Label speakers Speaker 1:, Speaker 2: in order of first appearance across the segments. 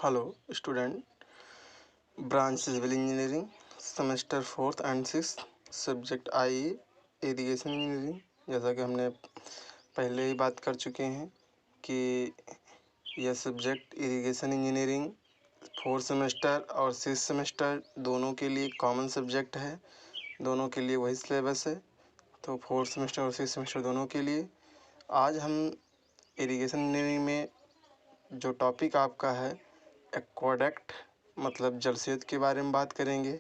Speaker 1: Hello student, branch civil engineering, semester 4th and 6th, subject I irrigation engineering. जैसा कि हमने पहले ही बात कर चुके हैं कि यह subject irrigation engineering 4th semester और 6th सेमेस्टर दोनों के लिए कॉमन सब्जेक्ट है। दोनों के लिए वही सिलेबस है, तो 4th सेमेस्टर और 6th सेमेस्टर दोनों के लिए। आज हम इरिगेशन इंजीनियरिंग में जो टॉपिक आपका है एक्वाडक्ट मतलब जल सेतु के बारे में बात करेंगे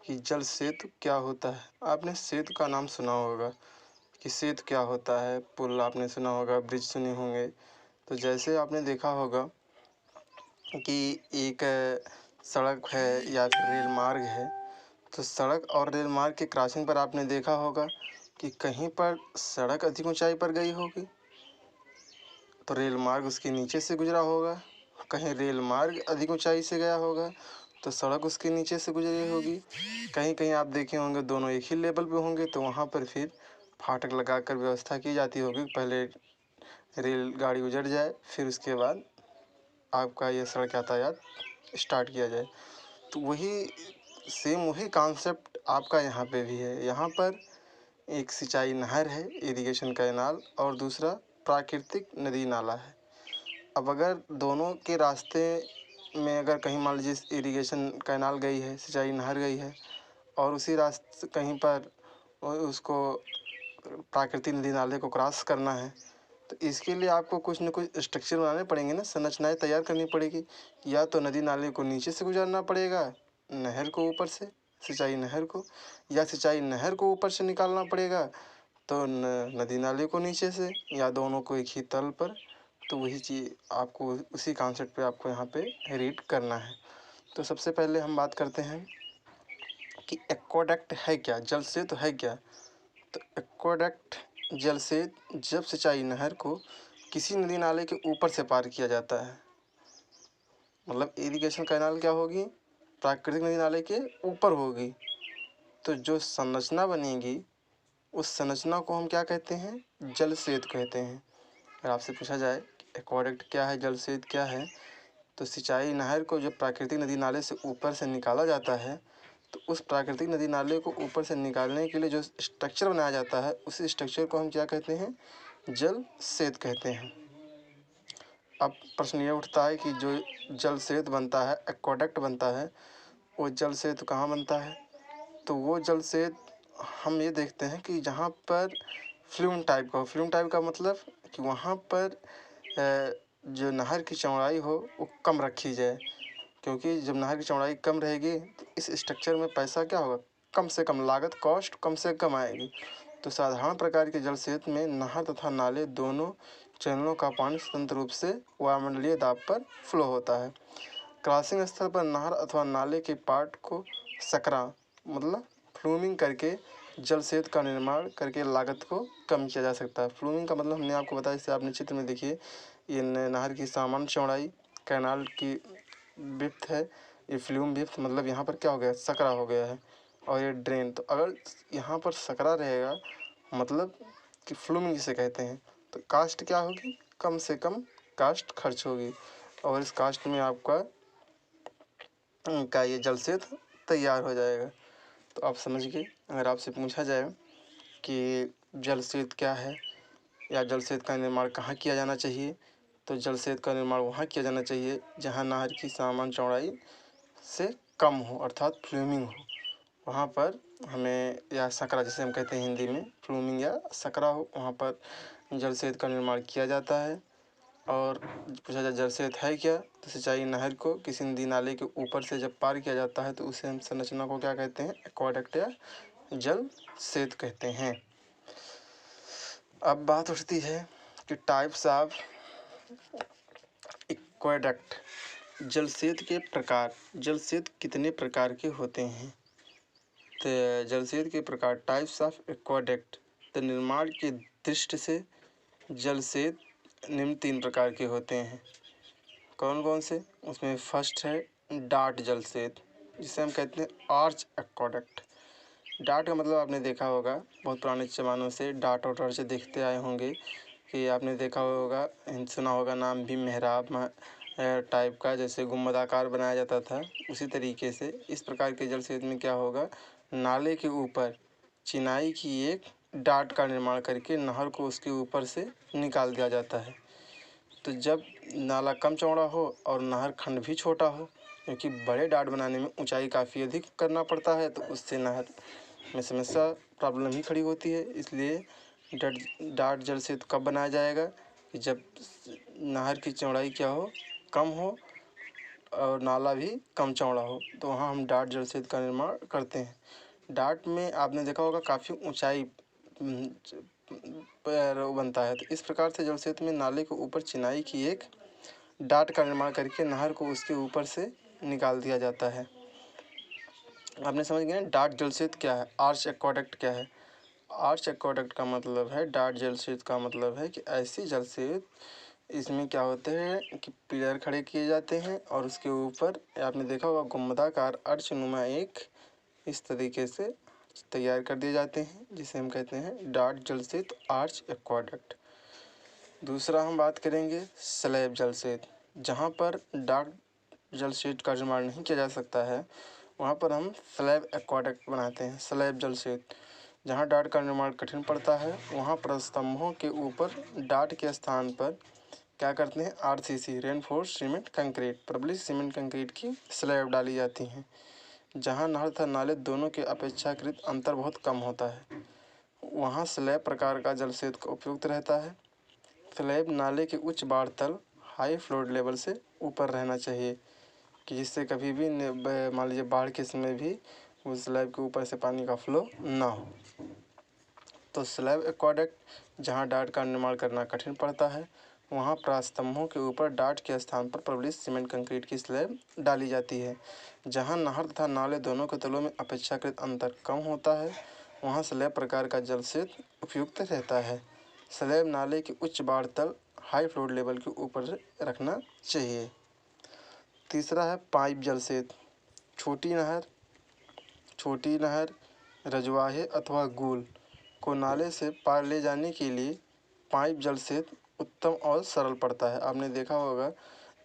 Speaker 1: कि जल सेतु क्या होता है। आपने सेतु का नाम सुना होगा कि सेतु क्या होता है, पुल आपने सुना होगा, ब्रिज सुने होंगे। तो जैसे आपने देखा होगा कि एक सड़क है या फिर रेल मार्ग है, तो सड़क और रेल मार्ग के क्रॉसिंग पर आपने देखा होगा कि कहीं पर सड़क अधिक ऊंचाई पर गई होगी तो रेल मार्ग उसके नीचे से गुजरा होगा, कहीं रेल मार्ग अधिक ऊंचाई से गया होगा तो सड़क उसके नीचे से गुजरी होगी। कहीं कहीं आप देखे होंगे दोनों एक ही लेवल पे होंगे तो वहाँ पर फिर फाटक लगाकर व्यवस्था की जाती होगी, पहले रेलगाड़ी गुजर जाए फिर उसके बाद आपका ये सड़क यातायात स्टार्ट किया जाए। तो वही कॉन्सेप्ट आपका यहाँ पे भी है। यहाँ पर एक सिंचाई नहर है, इरिगेशन कैनाल, और दूसरा प्राकृतिक नदी नाला है। अब अगर दोनों के रास्ते में अगर कहीं मान लीजिए इरिगेशन कैनाल गई है, सिंचाई नहर गई है, और उसी रास्ते कहीं पर उसको प्राकृतिक नदी नाले को क्रॉस करना है, तो इसके लिए आपको कुछ न कुछ स्ट्रक्चर बनाने पड़ेंगे ना, संरचनाएं तैयार करनी पड़ेगी। या तो नदी नाले को नीचे से गुजरना पड़ेगा, नहर को ऊपर से, सिंचाई नहर को, या सिंचाई नहर को ऊपर से निकालना पड़ेगा तो नदी नाले को नीचे से, या दोनों को एक ही तल पर। तो वही चीज़ आपको उसी कॉन्सेप्ट पे आपको यहाँ पे रीड करना है। तो सबसे पहले हम बात करते हैं कि एक्वाडक्ट है क्या, जल सेतु है क्या। तो एक्वाडक्ट जल सेतु जब सिंचाई नहर को किसी नदी नाले के ऊपर से पार किया जाता है, मतलब इरिगेशन कैनाल क्या होगी, प्राकृतिक नदी नाले के ऊपर होगी, तो जो संरचना बनेगी उस संरचना को हम क्या कहते हैं, जल सेतु कहते हैं। अगर आपसे पूछा जाए कि एक्वाडक्ट क्या है, जल सेतु क्या है, तो सिंचाई नहर को जब प्राकृतिक नदी नाले से ऊपर से निकाला जाता है तो उस प्राकृतिक नदी नाले को ऊपर से निकालने के लिए जो स्ट्रक्चर बनाया जाता है उसी स्ट्रक्चर को हम क्या कहते हैं, जल सेतु कहते हैं। अब प्रश्न ये उठता है कि जो जल सेतु बनता है, एक्वाडक्ट बनता है, वो जल सेतु कहाँ बनता है। तो वो जल सेतु हम ये देखते हैं कि जहाँ पर फ्लूम टाइप का हो। फ्लूम टाइप का मतलब कि वहाँ पर जो नहर की चौड़ाई हो वो कम रखी जाए, क्योंकि जब नहर की चौड़ाई कम रहेगी तो इस स्ट्रक्चर में पैसा क्या होगा, कम से कम लागत, कॉस्ट कम से कम आएगी। तो साधारण प्रकार के जल सेतु में नहर तथा नाले दोनों चैनलों का पानी स्वतंत्र रूप से वायुमंडलीय दाब पर फ्लो होता है। क्रॉसिंग स्थल पर नहर अथवा नाले के पार्ट को सकरा मतलब फ्लूमिंग करके जल सेतु का निर्माण करके लागत को कम किया जा सकता है। फ्लूमिंग का मतलब हमने आपको बताया, जैसे आपने चित्र में देखिए, ये नहर की सामान्य चौड़ाई, कैनाल की विड्थ है, ये फ्लूम विड्थ मतलब यहाँ पर क्या हो गया, सकरा हो गया है, और ये ड्रेन। तो अगर यहाँ पर सकरा रहेगा मतलब कि फ्लूमिंग जिसे कहते हैं, तो कास्ट क्या होगी, कम से कम कास्ट खर्च होगी, और इस कास्ट में आपका ये जल सेतु तैयार हो जाएगा। तो आप समझ गए। अगर आपसे पूछा जाए कि जल सेतु क्या है या जल सेतु का निर्माण कहाँ किया जाना चाहिए, तो जल सेतु का निर्माण वहाँ किया जाना चाहिए जहाँ नहर की सामान्य चौड़ाई से कम हो, अर्थात फ्लूमिंग हो। वहाँ पर हमें, या सकरा जिसे हम कहते हैं हिंदी में, फ्लूमिंग या सकरा हो, वहाँ पर जल सेतु का निर्माण किया जाता है। और पूछा जाए जल सेतु है क्या, तो सिंचाई नहर को किसी नदी नाले के ऊपर से जब पार किया जाता है तो उसे हम संरचना को क्या कहते हैं, एक्वाडक्ट या जल सेतु कहते हैं। अब बात उठती है कि टाइप्स ऑफ एक्वाडक्ट, जल सेतु के प्रकार, जल सेतु कितने प्रकार के होते हैं। तो जल सेतु के प्रकार, टाइप्स ऑफ एक्वाडक्ट। तो निर्माण की दृष्टि से जल सेतु निम्न 3 प्रकार के होते हैं। कौन कौन से, उसमें फर्स्ट है डाट जल सेतु, जिसे हम कहते हैं आर्च एक्वाडक्ट। डाट का मतलब आपने देखा होगा, बहुत पुराने ज़मानों से डाट और टॉर्च देखते आए होंगे कि आपने देखा होगा, सुना होगा नाम भी मेहराब टाइप का, जैसे गुंबदाकार बनाया जाता था, उसी तरीके से इस प्रकार के जल सेतु में क्या होगा, नाले के ऊपर चिनाई की एक डाट का निर्माण करके नहर को उसके ऊपर से निकाल दिया जाता है। तो जब नाला कम चौड़ा हो और नहर खंड भी छोटा हो, क्योंकि बड़े डाट बनाने में ऊंचाई काफ़ी अधिक करना पड़ता है, तो उससे नहर में समस्या प्रॉब्लम ही खड़ी होती है। इसलिए डाट जल सेतु कब बनाया जाएगा कि जब नहर की चौड़ाई क्या हो, कम हो और नाला भी कम चौड़ा हो, तो वहाँ हम डाट जल सेतु का निर्माण करते हैं। डाट में आपने देखा होगा काफ़ी ऊंचाई पर बनता है। तो इस प्रकार से जल सेतु में नाले के ऊपर चिनाई की एक डाट का निर्माण करके नहर को उसके ऊपर से निकाल दिया जाता है। आपने समझ गए डाट जल सेतु क्या है, आर्च एक्वाडक्ट क्या है। आर्च एक्वाडक्ट का मतलब है, डाट जल सेतु का मतलब है कि ऐसी जल सेतु, इसमें क्या होते हैं कि पिलर खड़े किए जाते हैं और उसके ऊपर आपने देखा होगा गुंबदाकार अर्चनुमा एक इस तरीके से तैयार कर दिए जाते हैं, जिसे हम कहते हैं डाट जल सेतु, आर्च एक्वाडक्ट। दूसरा हम बात करेंगे स्लैब जल सेतु। जहाँ पर डाट जल सेतु का निर्माण नहीं किया जा सकता है, वहाँ पर हम स्लैब एक्वाडक्ट बनाते हैं, स्लैब जल सेतु। जहाँ डाट का निर्माण कठिन पड़ता है, वहाँ पर स्तंभों के ऊपर डाट के स्थान पर क्या करते हैं, आरसीसी, रेनफोर्स सीमेंट कंक्रीट, प्रबलित सीमेंट कंक्रीट की स्लैब डाली जाती हैं। जहाँ नहर तथा नाले दोनों के अपेक्षाकृत अंतर बहुत कम होता है, वहाँ स्लैब प्रकार का जल सेतु का उपयुक्त रहता है। स्लैब नाले के उच्च बाढ़ तल, हाई फ्लोड लेवल से ऊपर रहना चाहिए, कि जिससे कभी भी मान लीजिए बाढ़ के समय भी उस स्लैब के ऊपर से पानी का फ्लो ना हो। तो स्लैब एक्वाडक्ट, जहाँ डाट का निर्माण करना कठिन पड़ता है, वहाँ प्रास्तंभों के ऊपर डाट के स्थान पर प्रबलित सीमेंट कंक्रीट की स्लैब डाली जाती है। जहाँ नहर तथा नाले दोनों के तलों में अपेक्षाकृत अंतर कम होता है, वहाँ स्लैब प्रकार का जल सेतु उपयुक्त रहता है। स्लैब नाले के उच्च बाढ़ तल, हाई फ्लोड लेवल के ऊपर रखना चाहिए। तीसरा है पाइप जल सेतु। छोटी नहर, रजवाहे अथवा गूल को नाले से पार ले जाने के लिए पाइप जल सेतु उत्तम और सरल पड़ता है। आपने देखा होगा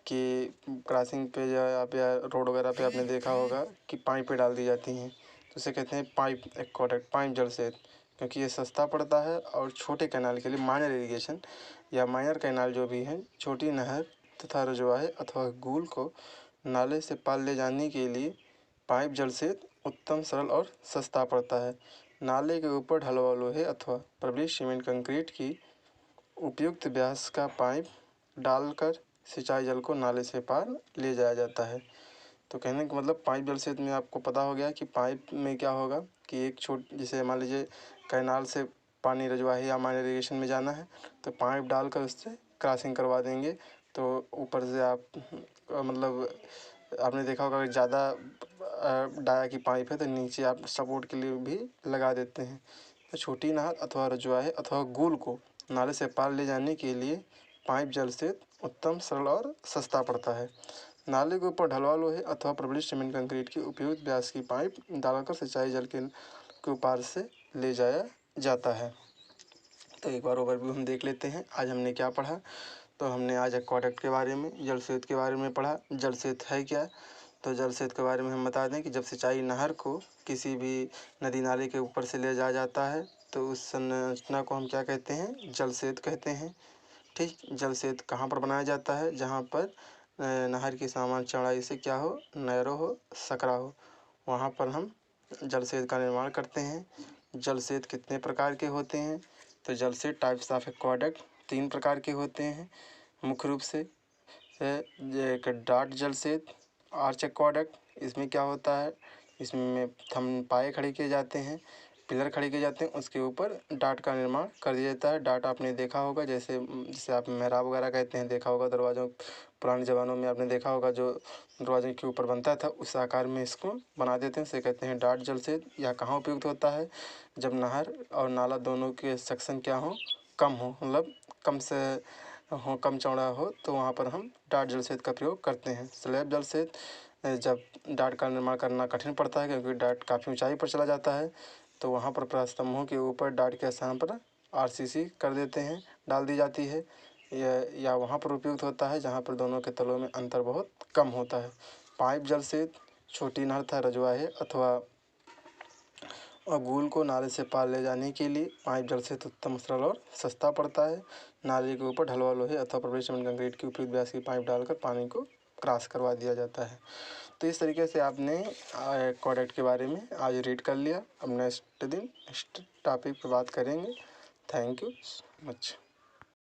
Speaker 1: कि क्रॉसिंग पे या रोड वगैरह पे आपने देखा होगा कि पाइपें डाल दी जाती हैं, तो उसे कहते हैं पाइप एक्वाडक्ट, पाइप जल सेतु, क्योंकि ये सस्ता पड़ता है और छोटे कैनाल के लिए, माइनर इरिगेशन या माइनर कैनाल जो भी हैं, छोटी नहर तथा रजवाहे अथवा गूल को नाले से पार ले जाने के लिए पाइप जल सेतु उत्तम, सरल और सस्ता पड़ता है। नाले के ऊपर ढलवा लोहे अथवा प्रबलित सीमेंट कंक्रीट की उपयुक्त व्यास का पाइप डालकर सिंचाई जल को नाले से पार ले जाया जाता है। तो कहने का मतलब पाइप जल सेतु में आपको पता हो गया कि पाइप में क्या होगा कि एक जैसे मान लीजिए कैनाल से पानी रजवाही या माइनर इरिगेशन में जाना है, तो पाइप डालकर उससे क्रॉसिंग करवा देंगे। तो ऊपर से आप मतलब आपने देखा होगा कि ज़्यादा डाया की पाइप है तो नीचे आप सपोर्ट के लिए भी लगा देते हैं। तो छोटी नहर अथवा रजवाहे अथवा गूल को नाले से पार ले जाने के लिए पाइप जल सेतु उत्तम, सरल और सस्ता पड़ता है। नाले के ऊपर ढलवा लोहे अथवा प्रबलित सीमेंट कंक्रीट की उपयुक्त व्यास की पाइप डालकर सिंचाई जल के पार से ले जाया जाता है। तो एक बार ओवरव्यू हम देख लेते हैं, आज हमने क्या पढ़ा। तो हमने आज एक्वाडक्ट के बारे में, जल सेतु के बारे में पढ़ा। जल सेतु है क्या, तो जल सेतु के बारे में हम बता दें कि जब सिंचाई नहर को किसी भी नदी नाले के ऊपर से ले जाया जाता है, तो उस संरचना को हम क्या कहते हैं, जल सेतु कहते हैं। ठीक, जल सेतु कहाँ पर बनाया जाता है, जहाँ पर नहर की सामान्य चौड़ाई से क्या हो, नैरो हो, सकरा हो, वहाँ पर हम जल सेतु का निर्माण करते हैं। जल सेतु कितने प्रकार के होते हैं, तो जल सेतु टाइप्स ऑफ एक्वाडक्ट 3 प्रकार के होते हैं मुख्य रूप से। एक डाट जल सेतु, आर्च एक्वाडक्ट, इसमें क्या होता है, इसमें थम पाए खड़े किए जाते हैं, पिलर खड़े किए जाते हैं, उसके ऊपर डाट का निर्माण कर दिया जाता है। डाट आपने देखा होगा जैसे आप मेहराब वगैरह कहते हैं, देखा होगा दरवाज़ों, पुराने ज़मानों में आपने देखा होगा जो दरवाजे के ऊपर बनता था, उस आकार में इसको बना देते हैं, इसे कहते हैं डाट जल सेतु। यह कहाँ उपयुक्त होता है, जब नहर और नाला दोनों के सेक्शन क्या हो, कम हो, मतलब कम से हो, कम चौड़ा हो, तो वहाँ पर हम डाट जल सेतु का प्रयोग करते हैं। स्लैब जल सेतु, जब डाट का निर्माण करना कठिन पड़ता है क्योंकि डाट काफ़ी ऊंचाई पर चला जाता है, तो वहाँ पर प्रास्तंभों के ऊपर डाट के स्थान पर आरसीसी कर देते हैं, डाल दी जाती है, या वहाँ पर उपयुक्त होता है जहाँ पर दोनों के तलों में अंतर बहुत कम होता है। पाइप जल से छोटी नहर तथा रजवाहे अथवा अगूल को नाले से पार ले जाने के लिए पाइप जल से उत्तम, सरल और सस्ता पड़ता है। नाले के ऊपर ढलवा लोहे अथवा प्रवेश कंक्रीट की उपयुक्त व्यास की पाइप डालकर पानी को क्रॉस करवा दिया जाता है। तो इस तरीके से आपने एक्वाडक्ट के बारे में आज रीड कर लिया। अब नेक्स्ट दिन नेक्स्ट टॉपिक पर बात करेंगे। Thank you so much.